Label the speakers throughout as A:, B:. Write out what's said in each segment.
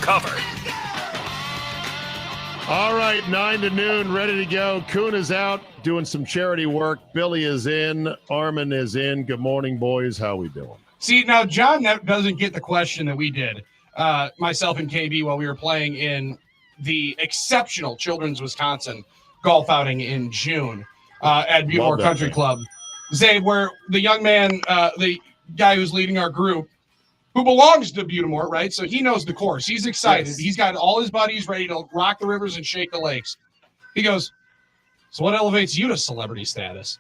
A: covered.
B: All right, 9 to noon, ready to go. Kuhn is out doing some charity work. Billy is in. Armin is in. Good morning, boys. How we doing?
C: See, now John doesn't get the question that we did, myself and KB, while we were playing in the exceptional Children's Wisconsin golf outing in June at Butemore Country Club. Zay, where the young man, the guy who's leading our group, who belongs to Butemore, right? So he knows the course. He's excited. Yes. He's got all his buddies ready to rock the rivers and shake the lakes. He goes, so what elevates you to celebrity status?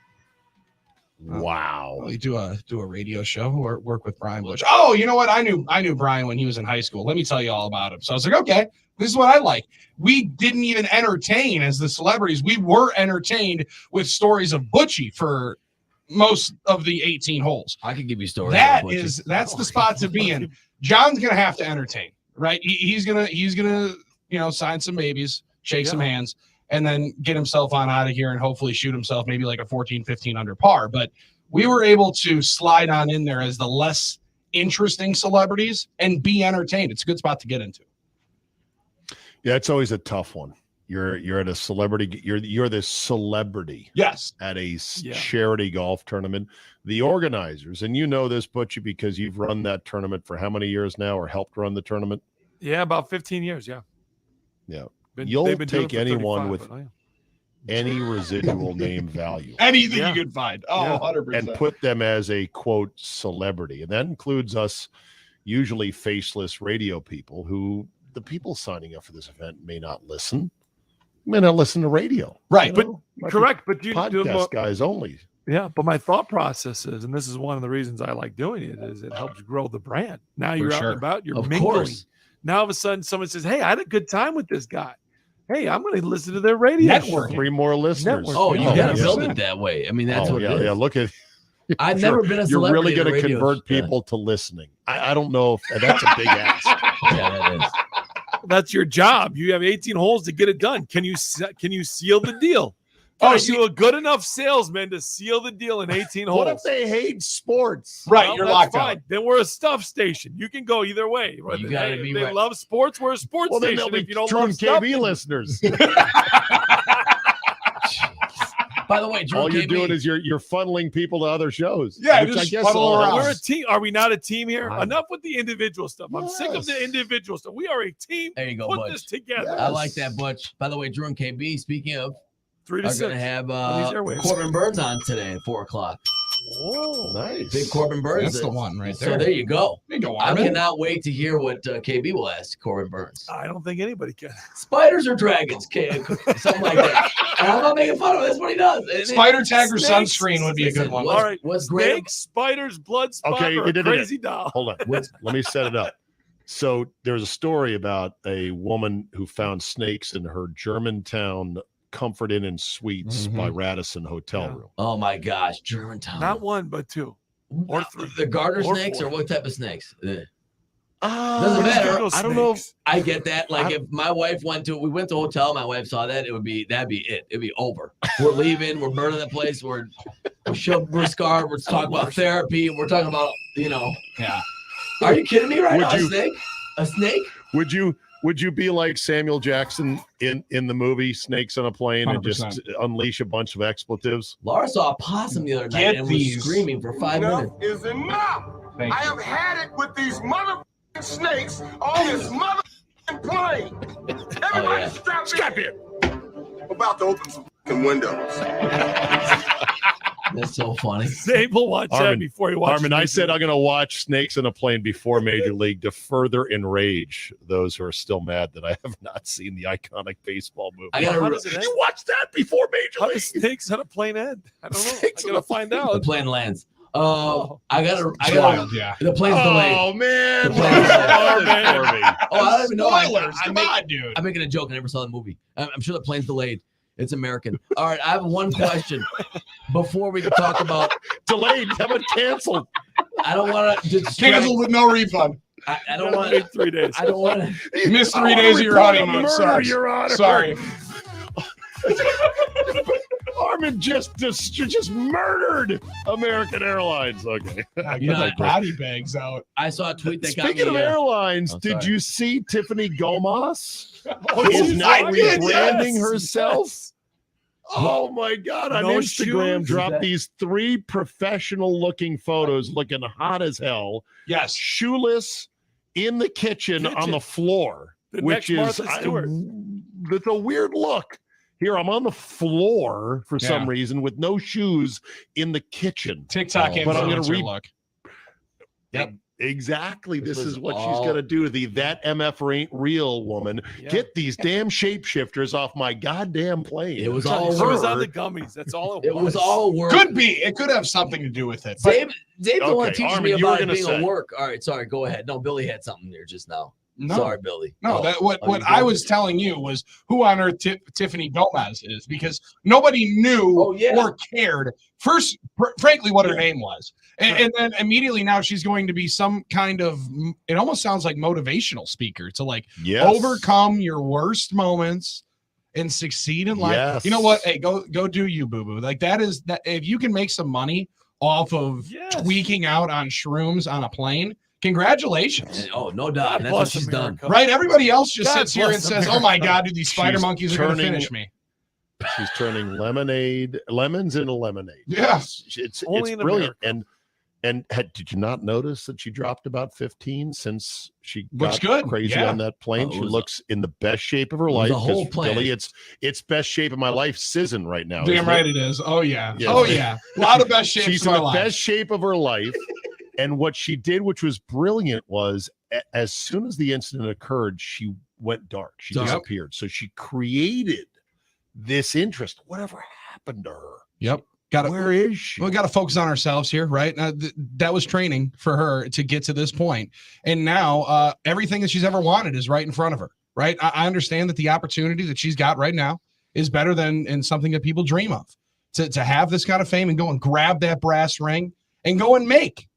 B: Wow.
C: Well, you do a radio show or work with Brian Bush. Oh, you know what? I knew Brian when he was in high school. Let me tell you all about him. So I was like, okay, this is what I like. We didn't even entertain as the celebrities. We were entertained with stories of Butchie for most of the 18 holes.
D: I could give you stories.
C: That's the spot to be in. John's gonna have to entertain, right? He's gonna sign some babies, shake some hands, and then get himself on out of here and hopefully shoot himself maybe like a 14-15 under par. But we were able to slide on in there as the less interesting celebrities and be entertained. It's a good spot to get into.
B: Yeah, it's always a tough one. You're at a celebrity. You're the celebrity.
C: Yes.
B: At a charity golf tournament. The organizers, and you know this, Butchie, because you've run that tournament for how many years now, or helped run the tournament?
E: Yeah, about 15 years. Yeah.
B: Yeah. You'll take anyone with any residual name value.
C: Anything you can find. Oh, 100%.
B: And put them as a, quote, celebrity. And that includes us, usually faceless radio people, who the people signing up for this event may not listen. May not listen to radio.
C: Right.
E: But correct. But you
B: podcast guys only.
E: Yeah. But my thought process is, and this is one of the reasons I like doing it, is it helps grow the brand. Now you're out and about, you're mingling.
D: Course.
E: Now all of a sudden someone says, hey, I had a good time with this guy. Hey, I'm going to listen to their radio.
C: Network.
B: 3 more listeners.
D: Oh, you got to build it that way. I mean, that's what it is.
B: Yeah, look at
D: I've never been a celebrity.
B: You're really going to convert people to listening. I don't know if that's a big ask.
D: Yeah, that is.
E: That's your job. You have 18 holes to get it done. Can you seal the deal? Are you a good enough salesman to seal the deal in 18 holes?
B: What if they hate sports?
C: Right, well, you're locked out.
E: Then we're a stuff station. You can go either way. Right?
D: You gotta be
E: they
D: right.
E: love sports. We're a sports station.
B: Then they'll
E: if
B: be
E: you don't
B: Drew
E: love
B: and
E: stuff,
B: KB listeners.
D: By the way, Drew
B: all you're
D: KB,
B: doing is you're funneling people to other shows.
C: Yeah,
B: which
C: just
B: I guess
C: funnel around.
E: we're a team. Are we not a team here? Enough with the individual stuff. I'm sick of the individual stuff. We are a team.
D: There you go,
E: Put
D: Butch.
E: this together.
D: I like that, Butch. By the way, Drew and KB, speaking of,
E: 3 to
D: are
E: 6.
D: going to have
E: these airwaves.
D: Corbin Burns on today at 4 o'clock.
B: Oh, nice.
D: Big Corbin Burns.
C: That's the one right there.
D: So there you go.
C: There you go,
D: I
C: Armin.
D: cannot wait to hear what KB will ask Corbin Burns.
E: I don't think anybody can.
D: Spiders or dragons? Something like that. And I'm not making fun of him. That's what he does.
C: Spider tag or sunscreen would be a good one.
E: All right.
D: What's great?
E: Snakes, spiders, blood spot,
B: Okay,
E: or a crazy doll.
B: Hold on. Let me set it up. So there's a story about a woman who found snakes in her Germantown Comfort Inn and Suites by Radisson hotel room.
D: Oh my gosh, Germantown.
E: Not 1, but 2. Or 3.
D: The garter
E: Or
D: snakes
E: 4.
D: or what type of snakes?
B: Doesn't
D: matter.
B: I don't know if
D: I get that. Like if my wife we went to a hotel, my wife saw that, that'd be it. It'd be over. We're leaving. We're burning the place. We're scarred. We're talking about therapy. We're talking about
C: Yeah.
D: Are you kidding me right
B: Would
D: now?
B: you-
D: A snake? A snake?
B: Would you be like Samuel Jackson in the movie Snakes on a Plane 100%. And just unleash a bunch of expletives?
D: Laura saw a possum the other night and was screaming for 5 minutes.
F: Is enough. I have had it with these motherfucking snakes on this motherfucking plane. Everybody strap in. I'm about to open some fucking windows.
D: That's so funny.
E: Sable watch that before you watch.
B: Armin, I said I'm going to watch Snakes on a Plane before Major League to further enrage those who are still mad that I have not seen the iconic baseball movie. You watched that before Major
E: How
B: League?
E: does Snakes on a plane end? I don't know.
B: Snakes
E: I gotta find
D: The
E: out.
D: plane lands. I
C: Wild, yeah.
D: The plane's delayed.
B: Oh, man.
D: The plane's delayed.
B: I
D: I don't even know.
C: Spoilers. Come on, dude.
D: I'm making a joke. I never saw the movie. I'm sure the plane's delayed. It's American. All right, I have one question before we talk about
B: delayed. How about canceled?
D: I don't want to
C: Canceled with no refund.
D: I don't want to
E: 3 days.
D: I don't want to.
C: You missed 3 days of your honeymoon. Sorry.
B: Your Honor.
C: Sorry.
B: Armin just murdered American Airlines. Okay.
C: I
D: You know,
C: got my body bags out.
D: I saw a tweet that got
B: Speaking
D: me.
B: of airlines,
D: oh,
B: did
D: sorry.
B: you see Tiffany Gomez
C: Oh,
B: is
C: she's
B: now
C: like, yes,
B: rebranding
C: yes.
B: herself? Oh my God! On
E: No
B: Instagram,
E: shoes?
B: dropped
D: That-
B: these 3 professional-looking photos, looking hot as hell,
C: Yes.
B: shoeless in the kitchen on the floor,
E: The
B: which
E: next
B: is
E: Martha Stewart.
B: it's a weird look. Here, I'm on the floor for some
C: Yeah.
B: reason with no shoes in the kitchen.
C: TikTok
D: Oh,
B: but I'm gonna
C: influencer look.
B: Exactly. This
D: was
B: is what
D: all-
B: she's going to do to the That MF Ain't Real woman.
E: Yeah.
B: Get these damn shapeshifters off my goddamn plane.
D: It was
E: She
D: all
E: was on the
D: word.
E: gummies. That's all
D: It was all work.
C: Could be. It could have something to do with it. But
D: Dave don't want
B: Okay,
D: to teach
B: Armin,
D: me
B: you were
D: about it
B: gonna
D: being
B: say.
D: a work. All right, sorry, go ahead. No, Billy had something there just now.
C: no.
D: Sorry, Billy.
C: No,
D: Oh,
C: that what
D: oh, you
C: I
D: good?
C: was telling you was who on earth Tiffany Gomez is, because nobody knew
D: Oh, yeah.
C: or cared. First, frankly, what her name was, and then immediately now she's going to be some kind of. It almost sounds like motivational speaker to like
B: Yes.
C: overcome your worst moments and succeed in life.
B: Yes.
C: You know what? Hey, go do you, boo boo. Like that is that if you can make some money off of
E: Yes.
C: tweaking out on shrooms on a plane, congratulations.
D: Oh, no doubt.
E: God
D: And that's what
E: bless
D: she's
E: America.
D: done.
C: Right? Everybody else just
E: God
C: sits here and
E: bless
C: says,
E: America.
C: "Oh my God, dude, these spider
B: She's
C: monkeys are going to
B: turning-
C: finish me."
B: She's turning lemons into lemonade.
C: Yeah.
B: It's
E: Only in
B: brilliant.
E: America.
B: Did you not notice that she dropped about 15 since she
C: Looks
B: got
C: good.
B: crazy
C: Yeah.
B: on that plane?
D: Oh, it
B: She
D: was
B: looks in the best shape of her
D: was
B: life.
D: a whole
B: 'cause,
D: plan.
B: Billy, it's best shape of my life, sizzing right now.
C: Damn
B: isn't
C: right
B: it?
C: it is. Oh yeah.
B: Yes.
C: Oh yeah. A lot of best shapes
B: She's
C: of
B: in
C: our
B: the
C: life.
B: best shape of her life. And what she did, which was brilliant, was as soon as the incident occurred, she went dark. She
D: Dark.
B: disappeared. So she created this interest. Whatever happened to her?
C: Yep. Got
B: Where is she?
C: We got to focus on ourselves here, right? That was training for her to get to this point, and now everything that she's ever wanted is right in front of her. Right? I understand that the opportunity that she's got right now is better than in something that people dream of. To have this kind of fame and go and grab that brass ring and go and make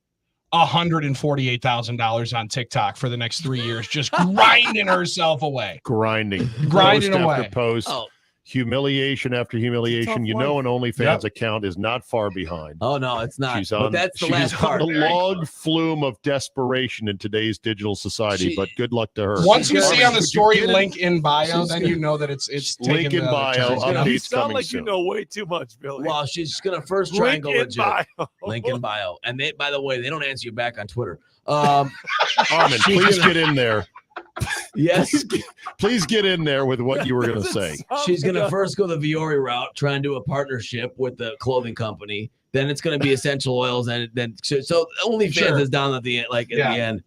C: $148,000 on TikTok for the next 3 years, just grinding herself away,
B: grinding
C: grinding
B: post
C: away.
B: after post,
D: Oh,
B: humiliation after humiliation. You know, an OnlyFans account is not far behind.
D: oh no, it's not.
B: She's
D: But
B: on,
D: that's the
B: she's
D: last
B: on
D: part.
B: the log flume of desperation in today's digital society,
D: She-
B: but good luck to her.
C: Once you
D: She's
C: see
D: gonna-
C: on the
B: Could you
C: story
B: get it?
C: link in bio,
D: She's
C: then
D: gonna-
C: you know that it's
B: Link
C: taken
B: in
C: the
B: bio,
C: turn.
D: She's gonna-
E: You
B: updates
E: sound
B: coming
E: like
B: soon.
E: you know way too much, Billy.
D: Well, she's gonna first try and
E: Link
D: go
E: in
D: legit.
E: bio.
D: Link in bio. And they, by the way, they don't answer you back on Twitter.
B: Armin, please get in there.
D: Yes,
B: Please get in there with what you were going to
E: Does it
B: say.
E: sound
D: she's
E: like
D: gonna
E: a-
D: first go the Viore route, try and do a partnership with the clothing company. Then it's gonna be essential oils, and then so OnlyFans
C: Sure.
D: is down at the end, like at
C: Yeah.
D: the end.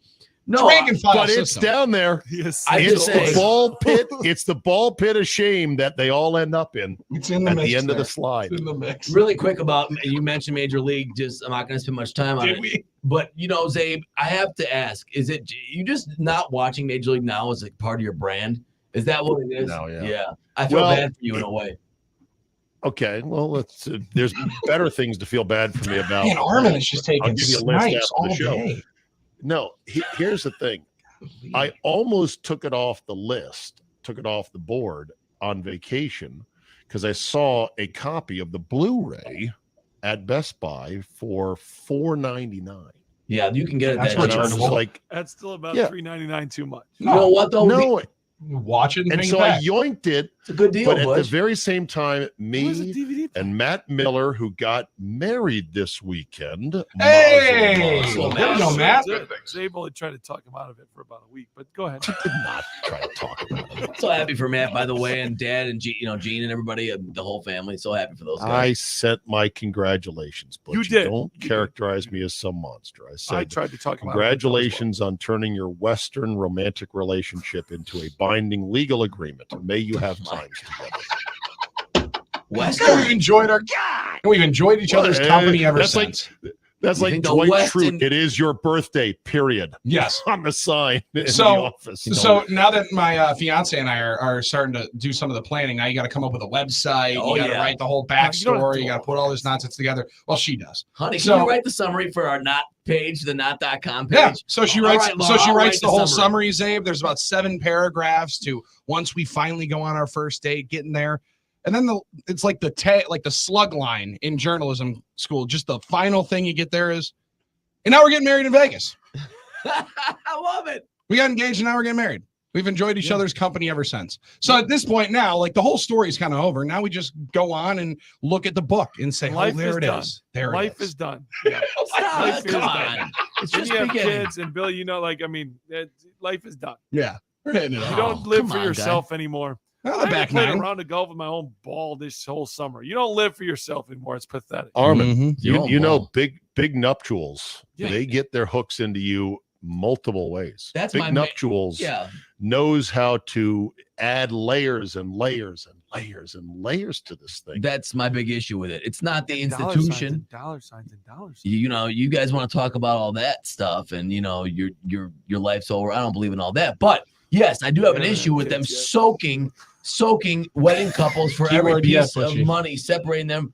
D: No,
C: Dragon file
B: But it's
C: system.
B: down there.
E: Yes,
D: I
B: It's
D: just
B: the
D: say-
B: ball pit. It's the ball pit of shame that they all end up in
C: It's in
B: at
C: mix
B: the end of
C: there.
B: the slide.
C: It's in the mix.
D: really quick about you mentioned Major League. Just I'm not gonna spend much time on
C: Did
D: it.
C: we?
D: But you know, Zabe, I have to ask: is it you just not watching Major League now as like part of your brand? Is that what it is?
B: No, yeah.
D: I feel
B: Well,
D: bad for you in a way.
B: Okay, well, let's. There's better things to feel bad for me about.
C: Man, Armin is just
B: I'll
C: taking
B: give you a list
C: snipes
B: after
C: all
B: the show.
C: day.
B: No, here's the thing. I almost took it off the list, took it off the board on vacation because I saw a copy of the Blu-ray at Best Buy for $4.99.
D: Yeah, you can get it.
C: That's
D: That
B: And I was
D: cheap.
C: returnable.
B: like,
E: That's still about
B: Yeah.
E: $3.99 too much.
D: You know what though?
B: no,
C: Watch it and,
B: and
C: bring
B: so
C: it
B: I
C: back.
B: yoinked it.
D: It's a good deal,
B: But at the
D: Butch.
B: very same time,
E: Where's the
B: me
E: DVD?
B: and Matt Miller, who got married this weekend.
C: Hey!
B: mazel,
C: There you go,
B: mazel.
C: Matt.
E: Zabe only tried to talk him out of it for about a week, but go ahead.
B: Did not try to talk about it.
D: So happy for Matt, by the way, and Dad and Gene and everybody, the whole family. So happy for those guys.
B: I sent my congratulations, but
E: You did.
B: Don't
E: You did.
B: characterize me as some monster. I
E: I
B: said,
E: tried to talk him out of it.
B: congratulations on turning your Western romantic relationship into a binding legal agreement. May you have times together.
D: Western.
C: We've enjoyed we've enjoyed each other's
B: Well,
C: company ever
B: that's like-
C: since.
B: That's
D: You
B: like
D: think the
B: Dwight
D: Weston-
B: Schrute. It is your birthday, period.
C: Yes.
B: On the sign in
C: So-
B: the office.
C: So now that my fiance and I are starting to do some of the planning, now you got to come up with a website.
D: Oh,
C: you got to
D: yeah.
C: write the whole
E: you don't have to
C: backstory.
E: do
C: You got to
E: all
C: put all this nonsense together. Well, she does.
D: Honey, can
C: So-
D: you write the summary for our not page, the not.com page?
C: Yeah. So she
D: All
C: writes.
D: right, Laura,
C: so she
D: I'll
C: writes
D: write
C: the whole summary, Zabe. There's about 7 paragraphs to once we finally go on our first date, getting there. And then it's like the slug line in journalism school. Just the final thing you get there is, and now we're getting married in Vegas.
D: I love it.
C: We got engaged and now we're getting married. We've enjoyed each other's company ever since. So at this point now, like the whole story is kind of over. Now we just go on and look at the book and say,
E: Life
C: oh, there
E: is
C: it
E: done.
C: is. There
E: Life
C: it is.
E: is done. Yeah. Life is
D: Come
E: done.
D: on. It's
E: When
D: just
E: you have
D: beginning.
E: kids, and Billy, life is done.
C: Yeah. We're hitting it
E: You
C: off.
E: don't live
D: come
E: for
D: on,
E: yourself anymore.
C: Well,
E: I
C: the
E: haven't
C: back
E: played
C: nine.
E: a round of golf with my own ball this whole summer. You don't live for yourself anymore. It's pathetic.
B: Armin,
C: Mhm.
B: you know, big nuptials,
E: Yeah.
B: they get their hooks into you multiple ways.
D: That's
B: big
D: my ma-
B: nuptials
D: Yeah.
B: knows how to add layers and layers and layers and layers to this thing.
D: That's my big issue with it. It's not the
E: Dollar signs
D: institution.
E: and dollar signs and dollar signs.
D: You know, you guys want to talk about all that stuff, and you know, your life's over. I don't believe in all that, but yes, I do have an
E: Yeah,
D: issue with them
E: kids, yeah.
D: soaking wedding couples for every
C: Keyword, yes,
D: piece of
C: Butchie.
D: money, separating them.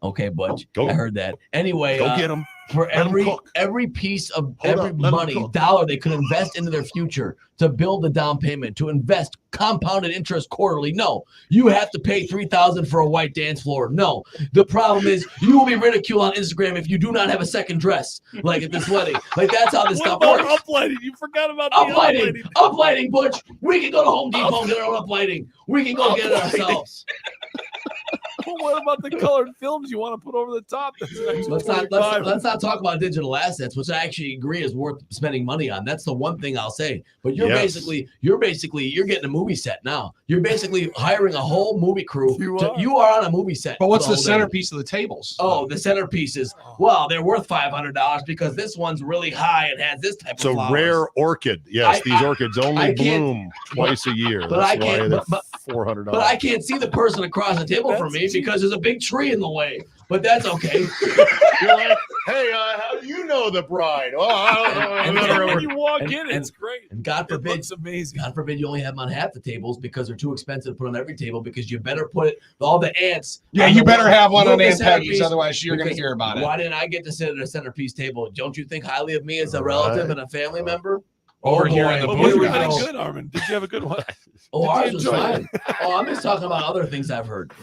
D: Okay, Butch,
B: Go.
D: I heard that. Anyway,
B: Go get them.
D: for
B: 'em
D: every
B: cook.
D: piece of
B: Hold
D: every
B: up, let 'em
D: money
B: cook.
D: dollar they could invest into their future to build the down payment, to invest compounded interest quarterly. No, you have to pay $3,000 for a white dance floor. No, the problem is you will be ridiculed on Instagram if you do not have a second dress, like at this wedding. Like that's how this
E: What
D: stuff
E: about
D: works.
E: uplighting? You forgot about the
D: Uplighting,
E: uplighting.
D: uplighting, Butch. We can go to Home Depot and get our own uplighting. We can go get it ourselves.
E: What about the colored films you want to put over the top? That's an extra
D: Let's not
E: 25.
D: let's not talk about digital assets, which I actually agree is worth spending money on. That's the one thing I'll say. But you're
B: Yes.
D: basically getting a movie set now. You're basically hiring a whole movie crew.
E: You
D: You are on a movie set.
C: But what's
D: for
C: the
D: whole day.
C: centerpiece of the tables?
D: Oh, the centerpiece is well, they're worth $500 because this one's really high and has this type
B: It's a
D: of flowers.
B: rare orchid. Yes, these orchids
D: I
B: only
D: can't-
B: bloom twice a year.
D: but I
B: That's
D: can't-
B: why they're
D: but-
B: $400.
D: But I can't see the person across the table from
E: That's
D: me because there's a big tree in the way. But that's okay.
B: You're like, hey, how do you know the bride? Oh, I don't know.
D: And
E: And
B: I
E: then
B: don't
E: when
B: know.
E: you walk
D: and-
E: in,
D: and-
E: it's great.
D: And God
E: It
D: forbid,
E: looks amazing.
D: God forbid you only have them on half the tables because they're too expensive to put on every table because you better put all the ants.
C: Yeah,
D: on
C: you
D: the
C: better have one on Aunt
D: centerpiece
C: Peggy's, otherwise you're going to
D: because
C: hear about it.
D: Why didn't I get to sit at a centerpiece table? Don't you think highly of me as a relative
B: Right.
D: and a family member?
C: Over
D: Oh,
C: here
D: boy.
C: in the
E: But
C: booth.
E: was
D: Here we
E: it really
D: go.
E: good, Armin? Did you have a good one?
D: Oh,
E: Did you
D: ours was
E: enjoy
D: fine. Oh, I'm just talking about other things I've heard.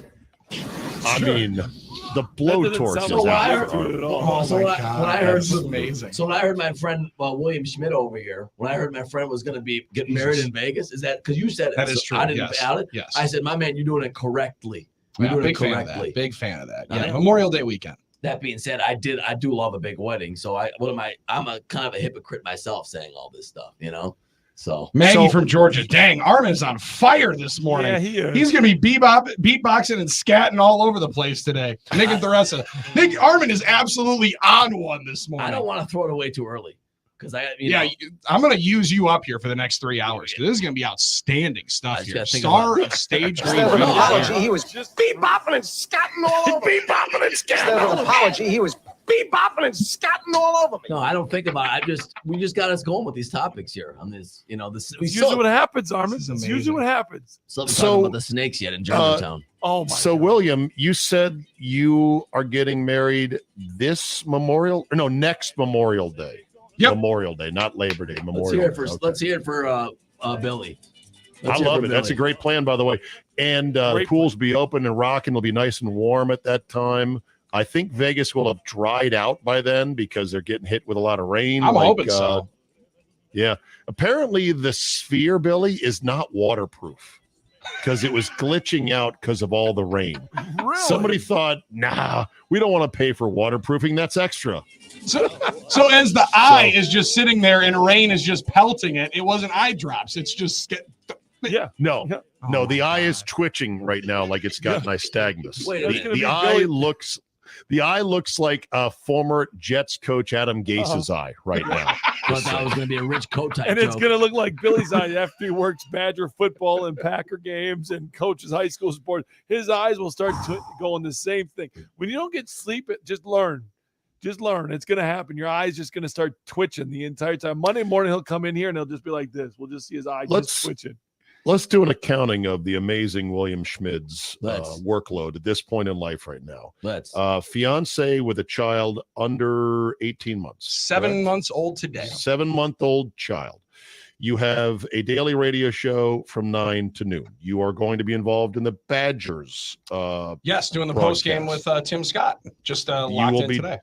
B: I mean, the
E: That
B: blowtorch
E: doesn't
B: is
E: sound
D: So
E: like
D: I
B: out.
D: heard-
E: good at all.
C: Oh,
D: So
C: my
D: when I
C: God.
D: heard-
C: This is amazing.
D: So when I heard my friend William Schmidt over here, when I heard my friend was going to be getting married
C: Jesus.
D: in Vegas, is that because you said it?
C: That is
D: so
C: true.
D: I didn't
C: Yes.
D: doubt it.
C: Yes.
D: I said, my man, you're doing it correctly. You're
C: Yeah,
D: doing
C: big
D: it
C: fan of
D: correctly.
C: that. Big fan of that.
D: I
C: Yeah,
D: am.
C: Memorial Day weekend.
D: That being said, I do love a big wedding. So I'm a kind of a hypocrite myself saying all this stuff, you know? So
C: Maggie
B: So-
C: from Georgia. Dang, Armin's on fire this morning.
E: Yeah, he is.
C: He's going to be beatboxing and scatting all over the place today. Nick and Theresa. Nick Armin is absolutely on one this morning.
D: I don't want to throw it away too early because
C: I'm going to use you up here for the next 3 hours because this is going to be outstanding
D: I
C: stuff
D: just
C: here.
D: gotta think
C: Star
D: about
C: of stage
F: Instead
C: green.
F: of an
D: no,
F: apology, he was
E: Just
F: bebopping and scatting all over me. Bebopping and scatting. Instead of an apology, he was bebopping and scatting all over me.
D: No, I don't think about it. We just got us going with these topics here on this, we
E: It's
D: still,
E: usually what happens, Armin.
C: This
E: It's
C: is
E: usually
C: amazing.
E: what happens.
D: still haven't
B: So,
D: talked about the snakes yet in Germantown.
E: Oh my
B: So,
E: God.
B: William, you said you are getting married next Memorial Day.
C: Yep.
B: Memorial Day, not Labor Day. Memorial
D: Let's hear it
B: Day.
D: for
B: Okay.
D: let's hear it for Billy.
B: I
D: Let's hear
B: love
D: for
B: it. That's a
D: Billy.
B: great plan, by the way. And the
E: Great
B: pools will be open and rocking. It'll be nice and warm at that time. I think Vegas will have dried out by then because they're getting hit with a lot of rain.
C: I'm hoping so.
B: Yeah. Apparently, the Sphere, Billy, is not waterproof because it was glitching out because of all the rain.
E: Really?
B: Somebody thought, nah, we don't want to pay for waterproofing. That's extra.
C: So as the eye is just sitting there and rain is just pelting it, it wasn't eye drops. It's just
E: Yeah.
B: No,
E: Yeah.
B: no,
C: Oh
B: the
C: my
B: eye is
C: God.
B: twitching right now like it's got nystagmus.
D: Wait a
E: That's
D: minute.
E: gonna
B: The
E: be
B: eye
E: Billy-
B: looks The eye looks like former Jets coach Adam Gase's eye right now.
D: Thought that was going to be a rich coat type
E: And it's
D: joke.
E: going to look like Billy's eye after he works Badger football and Packer games and coaches high school sports. His eyes will start going the same thing. When you don't get sleep, just learn. Just learn. It's going to happen. Your eye's just going to start twitching the entire time. Monday morning, he'll come in here and he'll just be like this. We'll just see his eye just twitching.
B: Let's do an accounting of the amazing William Schmid's
D: Let's.
B: workload at this point in life right now.
D: Let's.
B: Fiance with a child under 18 months.
C: 7
B: correct?
C: months old today.
B: 7-month-old child. You have a daily radio show from 9 to noon. You are going to be involved in the Badgers.
C: Yes, doing the post game with Tim Scott. Just locked in today.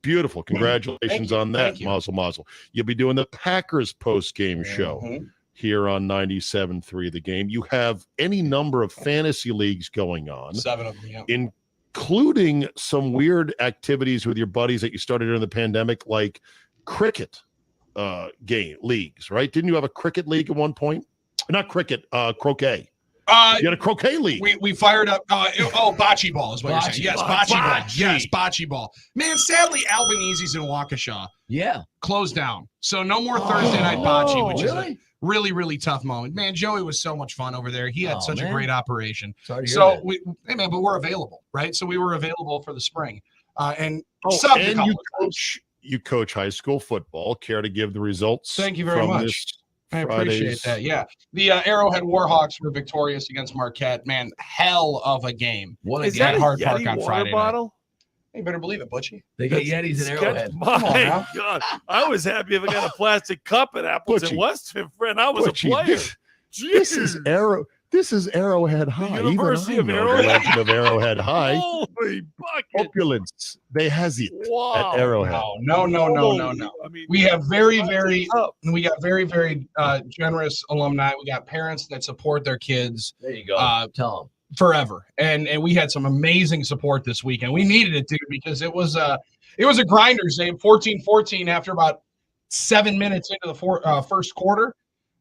B: Beautiful. Congratulations on that.
C: Thank you.
B: Mazel, mazel. You'll be doing the Packers post-game show here on 97.3 The Game. You have any number of fantasy leagues going on.
C: 7 of them, yeah.
B: Including some weird activities with your buddies that you started during the pandemic, like cricket leagues, right? Didn't you have a cricket league at one point? Not cricket, croquet. You had a croquet league.
C: We fired up. Bocce ball is what you're saying. Yes, bocce ball. Yes, bocce ball. Man, sadly, Albanese's in Waukesha closed down. So no more Thursday night bocce, which is a really, really tough moment. Man, Joey was so much fun over there. He had such a great operation. But we're available, right? So we were available for the spring. And
B: you coach high school football. Care to give the results?
C: Thank you very much. I appreciate that. Yeah. The Arrowhead Warhawks were victorious against Marquette. Man, hell of a game.
E: What is that?
C: Hard Park on
E: water
C: Friday
E: bottle?
C: You better believe it, Butchie.
D: They get Yetis in Arrowhead.
E: My God. I was happy if I got a plastic cup at Appleton Westfield, friend. I was
B: Butchie,
E: a player.
B: This is Arrowhead High.
E: University of
B: Arrowhead. The legend of Arrowhead High.
E: Holy bucket.
B: Opulence. They has it
E: Wow.
B: at Arrowhead.
C: No.
E: I mean,
C: We have very generous alumni. We got parents that support their kids.
D: There you go. Tell them.
C: Forever. And we had some amazing support this weekend. We needed it, dude, because it was a grinder's game, 14-14 after about 7 minutes into the first quarter.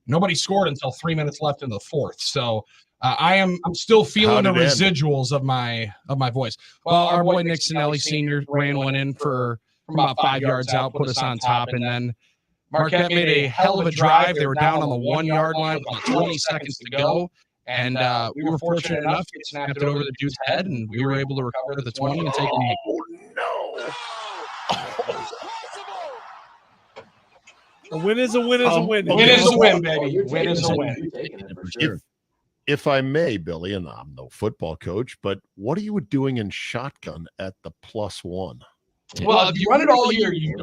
C: Nobody scored until 3 minutes left in the fourth. So I'm still feeling the residuals of my voice. Well, our boy Nick Sinelli Sr. ran one in from about 5 yards out, put us on top, and then Marquette made a hell of a drive. They were down on the 1 yard line with about 20 seconds to go. And we were fortunate enough to snap it over the dude's head, and we were able to recover to the 20 and take the lead.
E: A win is a win is a win.
C: Win is a win, baby. Win is a win.
B: If I may, Billy, and I'm no football coach, but what are you doing in shotgun at the +1?
C: Well, if you run it all year, you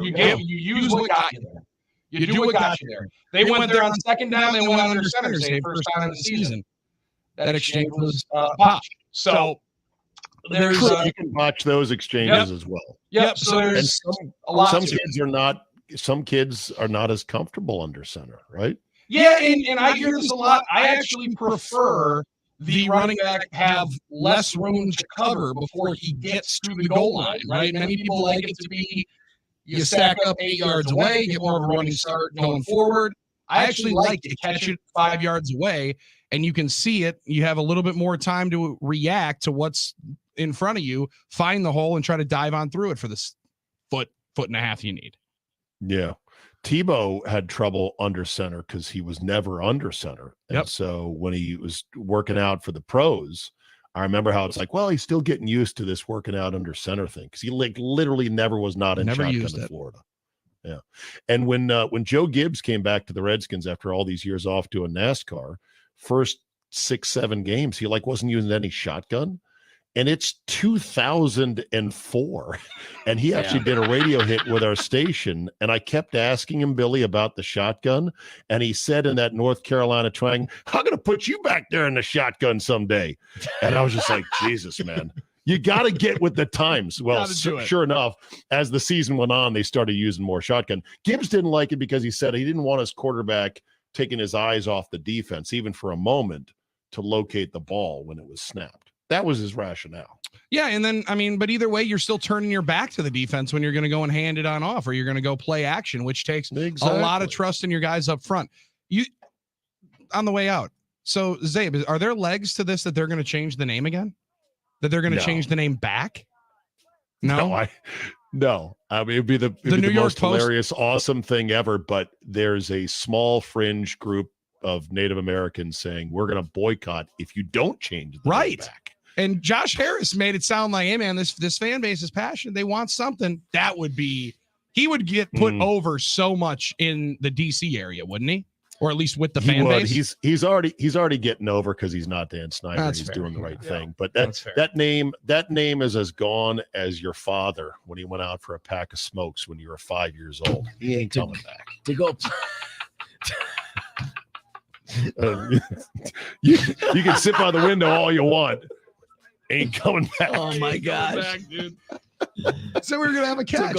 C: use what got you there. You do what got you there. They went there on second down. They went under center save first time of the season. That exchange was botched. So there's
B: you can watch those exchanges as well.
C: Yep. So there's a lot.
B: Some kids are not as comfortable under center, right?
C: Yeah, and I hear this a lot. I actually prefer the running back have less room to cover before he gets to the goal line, right? Many people like it to be you stack up 8 yards away, get more of a running start going forward. I actually like to catch it 5 yards away, and you can see it. You have a little bit more time to react to what's in front of you, find the hole, and try to dive on through it for this foot and a half you need.
B: Yeah. Tebow had trouble under center because he was never under center. And so when he was working out for the pros, I remember how it's like, well, he's still getting used to this working out under center thing because he literally never was not in shotgun in Florida. Yeah. And when Joe Gibbs came back to the Redskins after all these years off doing NASCAR, first 6-7 games, he wasn't using any shotgun. And it's 2004. And he actually did a radio hit with our station. And I kept asking him, Billy, about the shotgun. And he said in that North Carolina twang, I'm going to put you back there in the shotgun someday. And I was just like, Jesus, man. You got to get with the times. Well, sure enough, as the season went on, they started using more shotgun. Gibbs didn't like it because he said he didn't want his quarterback taking his eyes off the defense, even for a moment, to locate the ball when it was snapped. That was his rationale.
C: Yeah, and then, but either way, you're still turning your back to the defense when you're going to go and hand it on off, or you're going to go play action, which takes a lot of trust in your guys up front. You on the way out. So, Zabe, are there legs to this that they're going to change the name again? That they're going to change the name back? No.
B: No. It'd be the
C: New York
B: most
C: Post
B: hilarious, awesome thing ever. But there's a small fringe group of Native Americans saying we're going to boycott if you don't change the name back.
C: And Josh Harris made it sound like, hey man, this fan base is passionate. They want something. That would be, he would get put over so much in the DC area, wouldn't he? Or at least with the fan base.
B: He's already getting over because he's not Dan Snyder.
C: That's
B: he's
C: fair.
B: doing the right thing. But that name is as gone as your father when he went out for a pack of smokes when you were 5 years old. He ain't coming back.
D: To go
B: You can sit by the window all you want. Ain't coming back.
D: Oh my gosh.
E: Back, dude.
C: So we were gonna have a catch.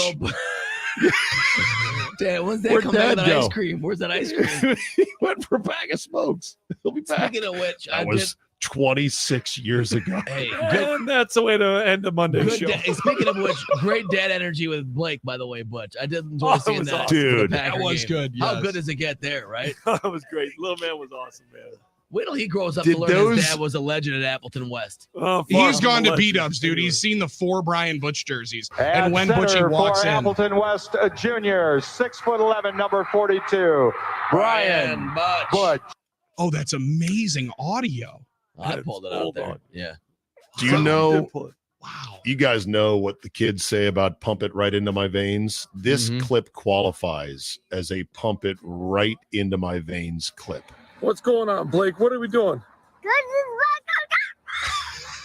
D: Dad, when's that
B: Where'd
D: coming back
B: Dad
D: with
B: go?
D: ice cream? Where's that ice cream?
B: He went for a bag of smokes. He'll be back.
D: Speaking of which,
B: That was 26 years ago.
D: Hey, good.
E: And that's the way to end the Monday show.
D: Speaking of which, great dad energy with Blake, by the way, Butch. I did enjoy
E: Oh,
D: seeing
E: it was
D: that.
E: awesome.
D: for the
B: Dude.
D: Packer
C: That was
D: game.
C: good.
D: How
C: yes.
D: good does it get there, right?
E: That was great. Little man was awesome, man.
D: Wait till he grows up
B: Did
D: to learn
B: those-
D: his dad was a legend at Appleton West.
E: Oh, fuck,
C: He's gone to
E: I'm a
C: B-dubs, dude.
E: legend.
C: He's seen the 4 Brian Butch jerseys.
A: And
C: And when
A: center
C: Butchie walks
A: for
C: in,
A: Appleton West Junior, 6'11", number 42, Brian
D: Butch.
A: Butch.
C: oh, that's amazing audio.
D: I pulled it out
E: Hold
D: there.
E: on.
D: Yeah.
B: Do you know?
E: Did pull it.
C: Wow.
B: You guys know what the kids say about pump it right into my veins. This
D: Mhm.
B: clip qualifies as a pump it right into my veins clip.
E: What's going on, Blake? What are we doing?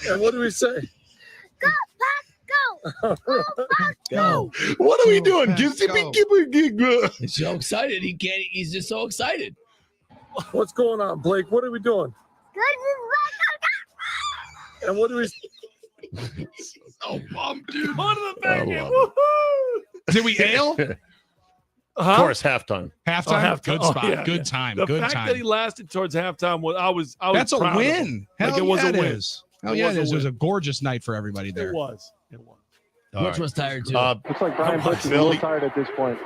E: And what do we say?
D: Go.
B: What are we
C: Go,
B: doing?
C: Pack, go.
D: He's so excited. He's just so excited.
E: What's going on, Blake? What are we doing? And what do we?
C: So pumped, dude.
E: On to the back
B: I
E: end.
B: love
E: Woohoo!
C: Did we hail?
B: Of course, halftime.
C: Halftime?
E: halftime.
C: Good
E: Oh,
C: spot.
E: yeah,
C: Good
E: yeah.
C: time.
E: The
C: Good
E: fact
C: time.
E: that he lasted towards halftime was I was
C: That's a
E: proud of him.
C: win.
E: Like,
C: Hell
E: it was
C: yeah,
E: a win.
C: it is. Hell
E: It
C: yeah,
E: was
C: it
E: a
C: is. It was
E: win.
C: a gorgeous night for everybody
E: It
C: there.
E: was. It was.
B: All
D: Butch
B: right.
D: was tired too.
A: Looks like Brian
E: Come on,
A: Butch is a little
B: Billy.
A: tired at this point.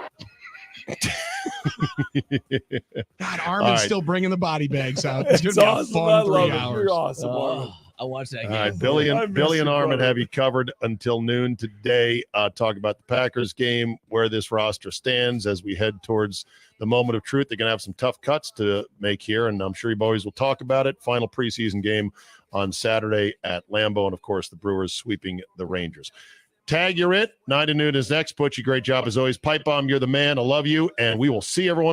C: God, Armin's
B: right.
C: still bringing the body bags out. It's
E: It's
C: going to be a
E: awesome. I
C: fun
E: love
C: 3
E: it.
C: hours.
E: You're awesome. Armin.
D: I watched that
B: All
D: game.
B: right, Billy
E: I
B: and
E: miss you,
B: Armin
E: brother.
B: have you covered until noon today. Talk about the Packers game, where this roster stands as we head towards the moment of truth. They're going to have some tough cuts to make here, and I'm sure you boys will talk about it. Final preseason game on Saturday at Lambeau, and of course the Brewers sweeping the Rangers. Tag, you're it. 9 to noon is next. Butchie, great job as always. Pipe Bomb, you're the man. I love you, and we will see everyone tomorrow.